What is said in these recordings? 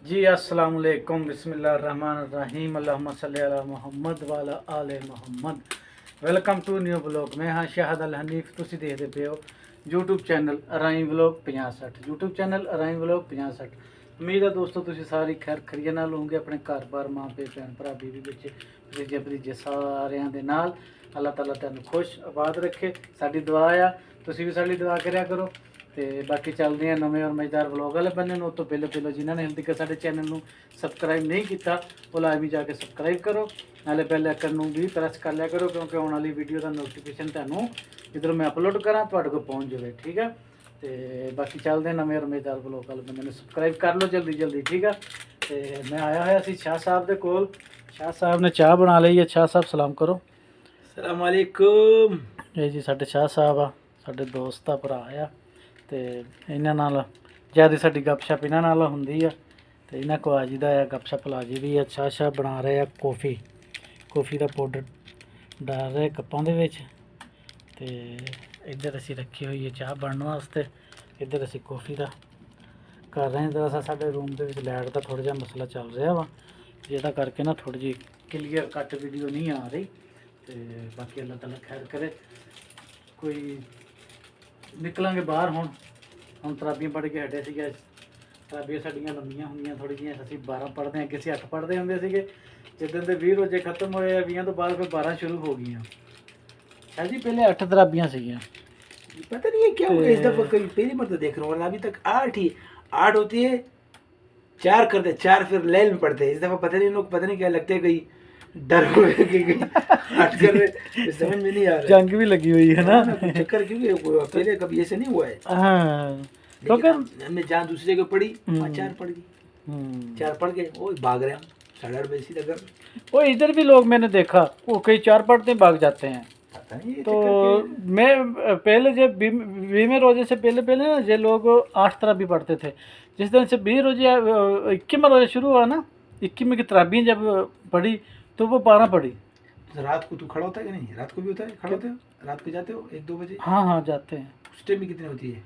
जी अस्सलाम वालेकुम बिस्मिल्लाहिर्रहमानिर्रहीम अल्लाहुम्मा सल्ली अला मुहम्मद वाला आले Muhammad. Welcome to new blog. मैं हाँ शाहद अल हनीफ। तुसी देखते पे हो यूट्यूब चैनल अराई ब्लॉग 50-60। यूट्यूब चैनल अराई ब्लॉग 50-60। उम्मीद है दोस्तों तुसी सारी खैर खरीए नाल होंगे, अपने घर बार माँ पे भैन भरा बीवी बच्चे भतीजे भतीजे सारिਆਂ ਦੇ ਨਾਲ। अल्लाह ताला तुहानू खुश आबाद रखे। साडी दुआ आ, तुसी भी साडी दुआ करया करो। तो बाकी चलते हैं नवे और मज़ेदार व्लॉग वाले बने। उस तो पहले जिन्होंने हाले तक साडे चैनल को सबसक्राइब नहीं किया वो लाजमी जाके सबसक्राइब करो, नाले बेल आइकन भी प्रेस कर लिया करो, क्योंकि आने वाली वीडियो का नोटिफिकेशन तैनूं जिधरों मैं अपलोड करा तुहाडे कोल पहुँच जाए। ठीक है, तो बाकी चलते हैं नवे और मज़ेदार व्लॉग वाले बंदे ने सबसक्राइब कर लो जल्दी जल्दी। ठीक है, तो मैं आया होया सी शाह साहब के कोल। शाह साहब ने चाह बना ली है। शाह साहब सलाम करो। अस्सलाम वालेकुम। ये जी साडे शाह साहब आ, साडे दोस्त आ, भरा आ। तो इन्हां नाल ज़्यादा साडी गपशप इन्हां नाल हुंदी आ। तो इन्हां को आ जीदा है, गपशप ला जी दी है। शाह बना रहे हैं कॉफ़ी का पाउडर डाल रहे कप्पां दे विच। ते इधर असीं रखी हुई है चाह बनने वास्ते, इधर असीं कॉफ़ी का कर रहे हैं। दरअसल साडे रूम दे विच लाइट का थोड़ा जिहा मसला चल रहा वा, जिहदा करके ना थोड़ी जी क्लीयर कट वीडियो नहीं आ रही। तो बाकी अल्लाह ताला खैर करे। कोई निकलांगे बाहर हम तराबियां पढ़ के हटे थे। तराबियां साडियां लंबियां होंगे थोड़ी जी, असीं 12 पढ़ते हैं, अगे असीं 8 पढ़ते होंगे थे। जिदन के 20 रोजे खत्म होए 20 तो बाद फिर 12 शुरू हो गई। शाह जी पहले 8 तराबियां सीगियां। पता नहीं है क्या हो गया इस दफा, कभी पहली मरतबा देख रहा हूँ, वरना अभी तक 8 होती है, 4 करते, 4 फिर लैल में पढ़ते हैं। इस दफा पता नहीं लोग, पता नहीं क्या लगते हैं, कहीं डर हो गए कि 8 कर रहे, समझ में नहीं आ रहा। जंग भी लगी हुई है ना चक्कर, क्योंकि पहले कभी ऐसे नहीं हुआ है। हाँ, लेकिन हमने जहाँ दूसरी जगह पढ़ी वहाँ 4 पढ़ गई, 4 पढ़ गए, वो भाग रहे हम 8:30 बजे सीधा घर। वो इधर भी लोग मैंने देखा वो कई 4 पढ़ते भाग जाते हैं। पता नहीं ये तो मैं पहले जब 20वें रोजे से पहले ना ये लोग 8 तराबी पढ़ते थे। जिस दिन से 20 रोजे 21वां रोजा शुरू हुआ ना, 21वें की तराबी जब पढ़ी तो वो 12 पढ़ी। तो रात को तू खड़ा होता है कि नहीं? रात को भी होता है, खड़ा होते हो? रात को जाते हो 1-2 बजे? हाँ हाँ जाते हैं। उस टाइम में कितनी होती है?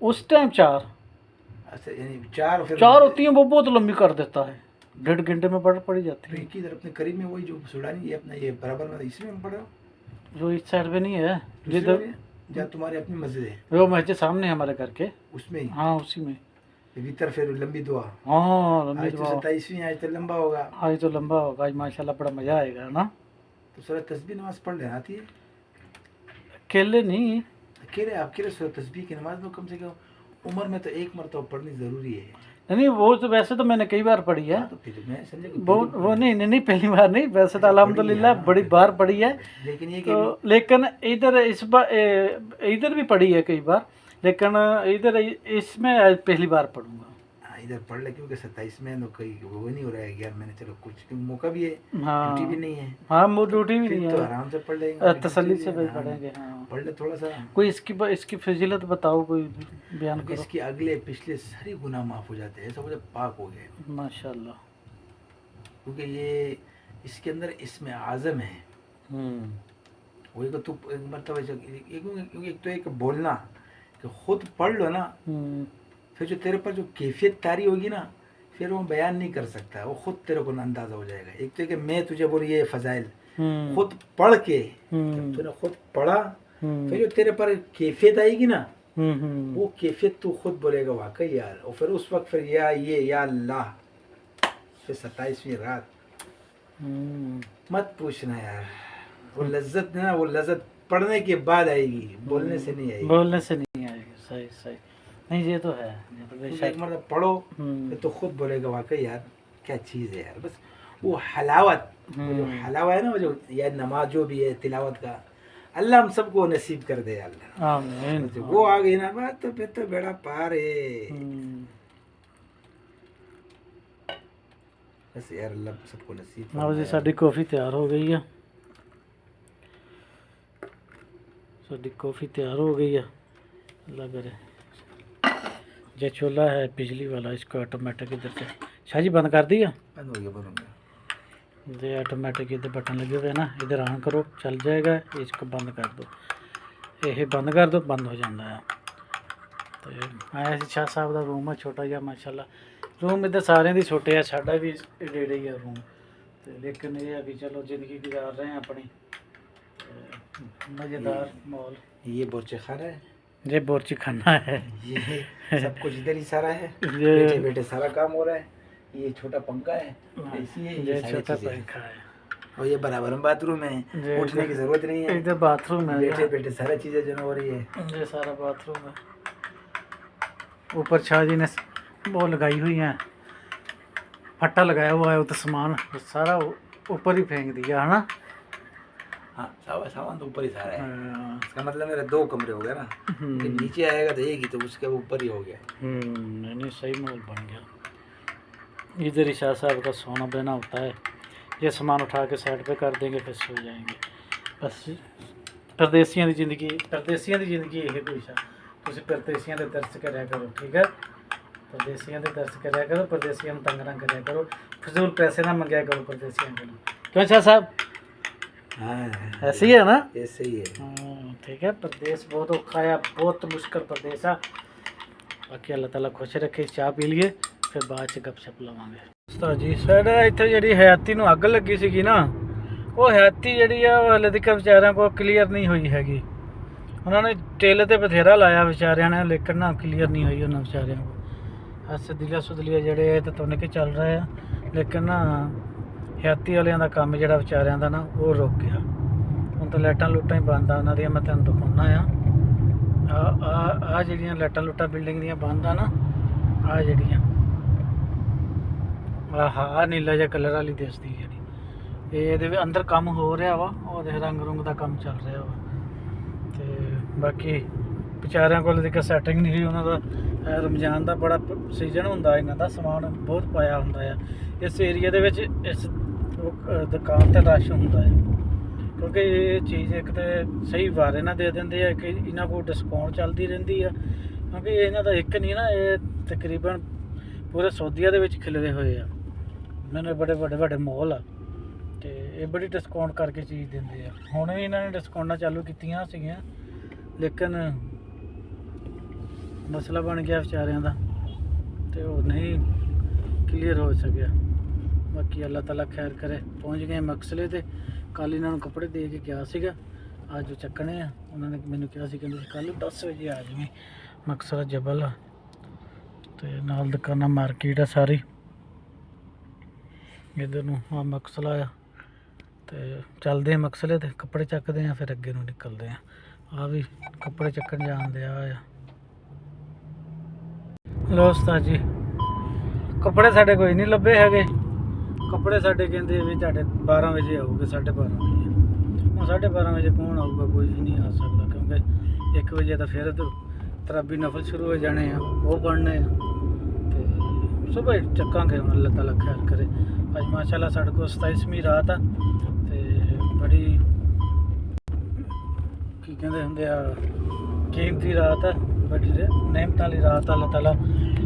उस टाइम 4 अच्छा, यानी 4 फिर 4 होती हैं। वो बहुत लंबी कर देता है, 1.5 घंटे में पढ़ी जाती है। एक ही इधर अपने करीब में वही जो सुडानी, ये अपना ये बराबर में इसमें हम पढ़ा, जो इस साइड पे नहीं है जिधर जहाँ तुम्हारी अपनी मस्जिद है, वो मस्जिद सामने है हमारे घर के, उसमें ही। हाँ उसी में। भीतर फिर लंबी दुआ। हाँ लंबी आज तो 27वीं, आज तो लंबा होगा। आज तो लंबा होगा, आज माशाल्लाह बड़ा मज़ा आएगा ना। तो सूरह तस्बीह नमाज पढ़ लेना आती है? अकेले नहीं, अकेले अकेले सूरह तस्बीह की नमाज में कम से कम उम्र में तो 1 मरतबा पढ़नी ज़रूरी है। नहीं वो तो वैसे तो मैंने कई बार पढ़ी है। तो फिर मैं समझे वो नहीं पहली बार नहीं, वैसे तो अल्हम्दुलिल्लाह बड़ी बार पढ़ी है। लेकिन ये तो लेकिन इधर इस बार इधर भी पढ़ी है कई बार, लेकिन इधर इसमें आज पहली बार पढ़ूंगा। इधर पढ़ ले, क्योंकि 27 में तो कहीं वो नहीं हो रहा है 11 महीने, चलो कुछ मौका भी है, हाँ ड्यूटी भी नहीं है। हाँ वो ड्यूटी भी नहीं है, तो आराम से पढ़ लेंगे, तसल्ली से भी पढ़ेंगे। हाँ पढ़ ले थोड़ा सा। कोई इसकी फजीलत बताओ, कोई बयान करो। इसके अगले पिछले सारे गुनाह माफ़ हो जाते हैं, ऐसा मुझे पाक हो गए माशाल्लाह, क्योंकि ये इसके अंदर इसमें आज़म है। वही को तू एक मतलब क्योंकि एक तो एक बोलना कि खुद पढ़ लो ना, फिर जो तेरे पर जो कैफियत तारी होगी ना, फिर वो बयान नहीं कर सकता, वो खुद तेरे को अंदाजा हो जाएगा। एक तो कि मैं तुझे बोल ये फजाइल खुद पढ़ के, तूने खुद पढ़ा, फिर जो तेरे पर कैफियत आएगी ना, वो कैफियत तू खुद बोलेगा वाकई यार। और फिर उस वक्त फिर या अल्लाह, फिर 27वीं रात मत पूछना यार, वो लज्जत ना, वो लज्जत पढ़ने के बाद आएगी, बोलने से नहीं आएगी। बोलने से नहीं आएगी, सही सही। नहीं ये तो है, एक मतलब पढ़ो तो खुद बोलेगा वाकई यार क्या चीज़ है यार। बस वो हलावत, जो हलावा है ना, वो जो यार नमाज जो भी है तिलावत का, अल्लाह हम सबको नसीब कर दे अल्लाह, आमीन। वो आ गई ना बात तो फिर तो बेड़ा पार है। बस यार अल्लाह सबको नसीब। हाँ जी, साडी कॉफ़ी तैयार हो गई है, साडी कॉफ़ी तैयार हो गई है। अल्लाह करे। ये चूल्हा है बिजली वाला, इसको ऑटोमेटिक इधर से शाह जी बंद कर दिया, बंद हो गया, बंद हो गया। ये ऑटोमेटिक इधर बटन लगे हुए हैं ना, इधर ऑन करो चल जाएगा, इसको बंद कर दो, ये बंद कर दो, बंद हो जाता है। ਤੇ ਆਇਆ ਸੀ ਸ਼ਾਹ ਸਾਹਿਬ ਦਾ ਰੂਮ ਆ ਛੋਟਾ ਜਿਹਾ ਮਾਸ਼ਾਅੱਲਾ। ਰੂਮ ਇੱਧਰ ਸਾਰਿਆਂ ਦੇ ਛੋਟੇ ਆ, ਸਾਡਾ ਵੀ ਏਡੇ ਹੀ ਆ ਰੂਮ। ਤੇ ਲੇਕਿਨ ਇਹ ਆ ਵੀ ਚਲੋ ਜ਼ਿੰਦਗੀ ਗੁਜ਼ਾਰ ਰਹੇ ਆ ਆਪਣੀ, मज़ेदार मॉल। ये बोर्चे खाना है, ये बोर्ची खाना है, ये सब कुछ इधर ही सारा है, ये बैठे बैठे सारा काम हो रहा है। ये छोटा पंखा है, एसी है, ये सारी छोटा चीज़ें हैं। पंखा है, और ये बराबर में बाथरूम है, ये उठने की जरूरत नहीं है, इधर बाथरूम है, बैठे बैठे सारा चीज़ें जो हो रही है। ये सारा बाथरूम है। ऊपर शाह जी ने वो लगाई हुई है, फट्टा लगाया हुआ है, वो तो सामान सारा ऊपर ही फेंक दिया है ना। हाँ, सामान तो ऊपर ही सारा है। हाँ। इसका मतलब मेरा 2 कमरे हो गए ना, कि नीचे आएगा तो एक ही, तो उसके ऊपर ही हो गया। नहीं सही माहौल बन गया। इधर ही शाह साहब का सोना बहना होता है। ये सामान उठा के साइड पे कर देंगे, फिर सो जाएंगे। बस परदेसियों की ज़िंदगी यही कोई सा। तुम परदेसियों के दर्श कराया करो, ठीक है। परदेसियों के दर्श कराया करो, परदेसियों में तंग ना कराया करो, फजूल पैसे ना मंगाया करो परदेसियों को। क्यों शाह साहब? हाँ, ऐसे ही है ना, ऐसे ही है। ठीक है। प्रदेश बहुत औखा है, बहुत मुश्किल प्रदेश है। बाकी अल्लाह ताला खुश रखे। चाह पी लिए, फिर बाद च गपशप लवांगे। उस्ताद जी साढ़े इत्थे जिहड़ी हयाती नूं अग लगी सीगी ना, वो हयाती जिहड़ी आ हले तक विचारिਆਂ को क्लीयर नहीं हुई हैगी। उन्होंने टेल ते बथेरा लाया विचारिਆਂ ने, लेकिन ना क्लीयर नहीं हुई उन्होंने विचारिਆਂ को। सदिला सुदलिया जिहड़े तो तुन के चल रहे हैं, लेकिन ना हयाती वालियां दा काम जिहड़ा विचारिਆਂ दा ना वो रुक गया। हुण तो लाइटां लूटां ही बंद आ उन्हां दियां। मैं तुहानूं दिखाउणा आ जिहड़ियां लाइटां लूटां बिल्डिंग दियां बंद आ ना, आ जिहड़ियां आह नीला जिहा कलर वाली दिसदी जिहड़ी, ਇਹਦੇ अंदर काम हो रहा वा, ਉਹਦੇ रंग रुंग का काम चल रहा वा। ते बाकी ਵਿਚਾਰਿਆਂ ਕੋਲ ਤੱਕ ਸੈਟਿੰਗ नहीं हुई। उन्हों का रमजान का बड़ा सीजन होंदा, इन्हां दा समान बहुत पाया हुंदा है इस एरिया दे विच। इस दुकान ते रश हुंदा है, क्योंकि ये चीज़ एक तो सही वारे ना दे देंदे है कि इन्हां कोल डिस्काउंट चलती रहिंदी है। क्योंकि इन्हां दा एक नहीं ना, ये तकरीबन पूरे सऊदीया दे विच खिलरे हुए आ। मैंने बड़े बड़े मॉल आ, तो ये बड़ी डिस्काउंट करके चीज़ देंदे आ। हुण भी इन्हां ने डिस्काउंटां चालू कीतियां सीगियां, लेकिन मसला बन गया बेचारिਆਂ ਦਾ, तो वो नहीं क्लीयर हो सकिया। बाकी अल्लाह ताला खैर करे। पहुँच गए मकसले ते। कल इन्होंने कपड़े दे के गया सीगा, अज चकने आ। उन्होंने मैंने कहा सी कहंदे कल 10 बजे आ जावी, मकसला जबल आ ते नाल दुकाना मार्केट आ सारी। इधर नूं आ मकसला आ, ते चलदे आ मकसले ते कपड़े चकदे आ, फिर अगे नूं निकलदे आ। आ भी कपड़े चक्कन जांदे आ। लो उस्ताद जी कपड़े साढ़े कोई नहीं लभे है। कपड़े साढ़े कहते भी साढ़े 12 बजे आऊगे, 12:30 बजे। हूँ 12:30 बजे कौन आऊगा? कोई भी नहीं आ सकता, क्योंकि 1 बजे तो फिर तो तराबी नफल शुरू हो जाने हैं, वो पढ़ने तो सुबह चक्कांगे। अल्लाह ताला खैर करे। अज माशाल्लाह साढ़े को 27वीं रात आ, तो बड़ी की कहते होंगे कीमती रात है, बड़ी नेमत वाली रात। अल्लाह ताला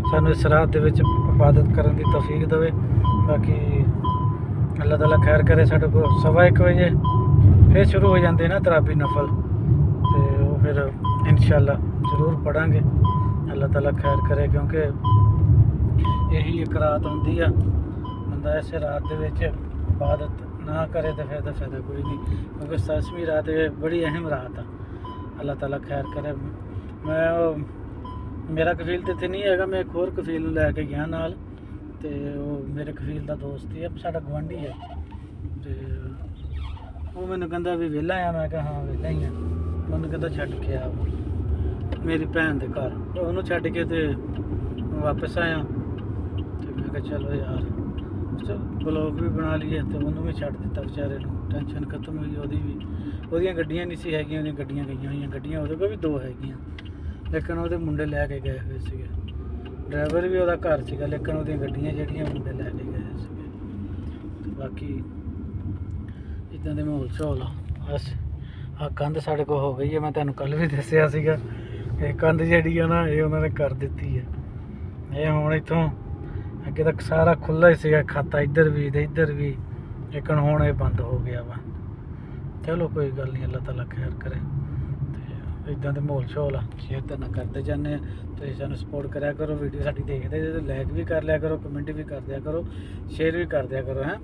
सानू इस रात दे विच इबादत करन दी तौफीक देवे। बाकी अल्लाह ताला खैर करे। साढ़े को 1:15 बजे फिर शुरू हो जाते ना तराबी नफल, तो वो फिर इंशाअल्लाह जरूर पढ़ांगे। अल्लाह ताला खैर करे, क्योंकि यही एक रात होंदी आ। बंदा इस रात दे विच इबादत ना करे तो फिर फायदा कोई नहीं, क्योंकि 27वीं रात बड़ी अहम रात आ। अल्लाह ताला खैर करे। मैं मेरा कफील तो इतने नहीं है, मैं एक होर कफील लैके गया नाल, तो वो मेरे कफील का दोस्त ही है, साडा गवांढी है। तो वो मैंने कहता भी वेला आ, मैं कहा हाँ वेला ही आ। मैंने कहता छड्ड के आ मेरी भैन के घर, तो उन्होंने छड्ड के तो वापस आया। तो मैं कहा चलो यार ब्लॉग भी बना लिए, तो उन्होंने भी छड्ड दिता बेचारे नूं। टेंशन खत्म हुई ओदी भी। ओदियां गड्डियां नहीं सी हैगियां, ओदियां गड्डियां गईयां होईयां। गड्डियां ओदे कोल भी 2 हैगियां, लेकिन ਉਹਦੇ मुंडे लैके गए हुए ਸੀਗੇ। ड्राइवर भी ਉਹਦਾ घर ਸੀਗਾ, लेकिन ਉਹਦੀਆਂ ਗੱਡੀਆਂ ਜਿਹੜੀਆਂ मुंडे लैके गए ਸੀਗੇ। ਤੇ ਬਾਕੀ ਇਦਾਂ ਦੇ ਮਾਹੌਲ ਝੋਲ ਆ। ਬਸ ਆ ਕੰਧ ਸਾਡੇ ਕੋਲ ਹੋ ਗਈ ਹੈ। ਮੈਂ ਤੁਹਾਨੂੰ ਕੱਲ ਵੀ ਦੱਸਿਆ ਸੀਗਾ, ਇਹ ਕੰਧ ਜਿਹੜੀ ਆ ਨਾ, ਇਹ ਉਹਨਾਂ ਨੇ ਕਰ ਦਿੱਤੀ ਹੈ। ਇਹ ਹੁਣ ਇੱਥੋਂ ਅੱਗੇ ਤੱਕ ਸਾਰਾ ਖੁੱਲ੍ਹਾ ਹੀ ਸੀਗਾ, ਖਾਤਾ ਇੱਧਰ ਵੀ ਤੇ ਇੱਧਰ ਵੀ, ਲੇਕਿਨ ਹੁਣ ਇਹ ਬੰਦ ਹੋ ਗਿਆ ਵਾ। ਚਲੋ कोई गल नहीं, अल्लाह ताला खैर करे। ਇਦਾਂ ਦੇ ਮਾਹੌਲ ਸ਼ੋਲ ਆ ਸ਼ੇਅਰ ਤਾਂ ਨਾ ਕਰਦੇ ਜਾਂਦੇ ਆ। ਤੁਸੀਂ ਸਾਨੂੰ ਸਪੋਰਟ ਕਰਿਆ ਕਰੋ, ਵੀਡੀਓ ਸਾਡੀ ਦੇਖਦੇ ਜੇ ਲਾਈਕ ਵੀ ਕਰ ਲਿਆ ਕਰੋ, ਕਮੈਂਟ ਵੀ ਕਰ ਦਿਆ ਕਰੋ, ਸ਼ੇਅਰ ਵੀ ਕਰ ਦਿਆ ਕਰੋ ਹੈ।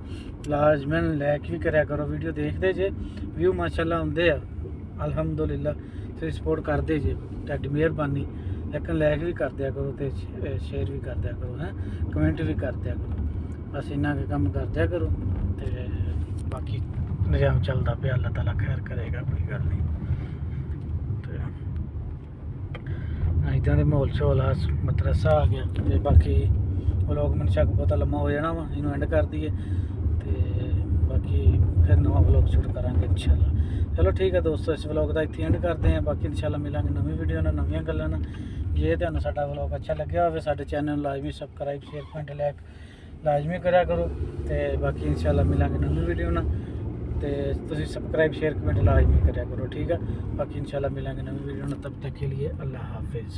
ਲਾਜ਼ਮਨ ਲਾਈਕ ਵੀ ਕਰਿਆ ਕਰੋ, ਵੀਡੀਓ ਦੇਖਦੇ ਜੇ ਵਿਊ ਮਾਸ਼ਾਅੱਲਾ ਆਉਂਦੇ ਆ ਅਲਹਮਦੁਲਿਲਾ। ਤੁਸੀਂ ਸਪੋਰਟ ਕਰਦੇ ਜੇ, ਤੁਹਾਡੀ ਮਿਹਰਬਾਨੀ। ਲੇਕਿਨ ਲਾਈਕ ਵੀ ਕਰ ਦਿਆ ਕਰੋ ਤੇ ਸ਼ੇਅਰ ਵੀ ਕਰ ਦਿਆ ਕਰੋ ਹੈ, ਕਮੈਂਟ ਵੀ ਕਰ ਦਿਆ ਕਰੋ। ਬਸ ਇੰਨਾ ਕੁ ਕੰਮ ਕਰ ਦਿਆ ਕਰੋ ਤੇ ਬਾਕੀ ਨਿਜ਼ਾਮ ਚੱਲਦਾ ਪਿਆ, ਅੱਲਾਹ ਤਾਲਾ ਖੈਰ ਕਰੇਗਾ, ਕੋਈ ਗੱਲ ਨਹੀਂ। ਇਦਾਂ ਦੇ ਮਾਹੌਲ ਸ਼ੋਲ ਆ, ਮਦਰਸਾ ਆ ਗਿਆ ਤੇ ਬਾਕੀ ਵਲੋਗ ਮੈਨੂੰ ਸ਼ੱਕ ਬਹੁਤਾ ਲੰਮਾ ਹੋ ਜਾਣਾ ਵਾ, ਇਹਨੂੰ ਐਂਡ ਕਰ ਦਈਏ ਤੇ ਬਾਕੀ ਫਿਰ ਨਵਾਂ ਵਲੋਗ ਸ਼ੂਟ ਕਰਾਂਗੇ ਇਨਸ਼ਾਅੱਲਾ। ਚਲੋ ਠੀਕ ਹੈ ਦੋਸਤੋ, ਇਸ ਵਲੋਗ ਦਾ ਇੱਥੇ ਐਂਡ ਕਰਦੇ ਹਾਂ। ਬਾਕੀ ਇਨਸ਼ਾਅੱਲਾ ਮਿਲਾਂਗੇ ਨਵੀਂ ਵੀਡੀਓ ਨਾਲ, ਨਵੀਆਂ ਗੱਲਾਂ ਨਾਲ। ਜੇ ਤੁਹਾਨੂੰ ਸਾਡਾ ਵਲੋਗ ਅੱਛਾ ਲੱਗਿਆ ਹੋਵੇ, ਸਾਡੇ ਚੈਨਲ ਨੂੰ ਲਾਜ਼ਮੀ ਸਬਸਕ੍ਰਾਈਬ, ਸ਼ੇਅਰ, ਕਮੈਂਟ, ਲਾਈਕ ਲਾਜ਼ਮੀ ਕਰਿਆ ਕਰੋ ਤੇ ਬਾਕੀ ਇਨਸ਼ਾਅੱਲਾ ਮਿਲਾਂਗੇ ਨਵੀਂ ਵੀਡੀਓ ਨਾਲ। ਤੇ ਤੁਸੀਂ ਸਬਸਕ੍ਰਾइब शेयर कमेंट लाजमी करा करो, ठीक है। बाकी इंशाल्लाह मिलेंगे नवी वीडियो में, तब तक के लिए अल्लाह हाफिज़।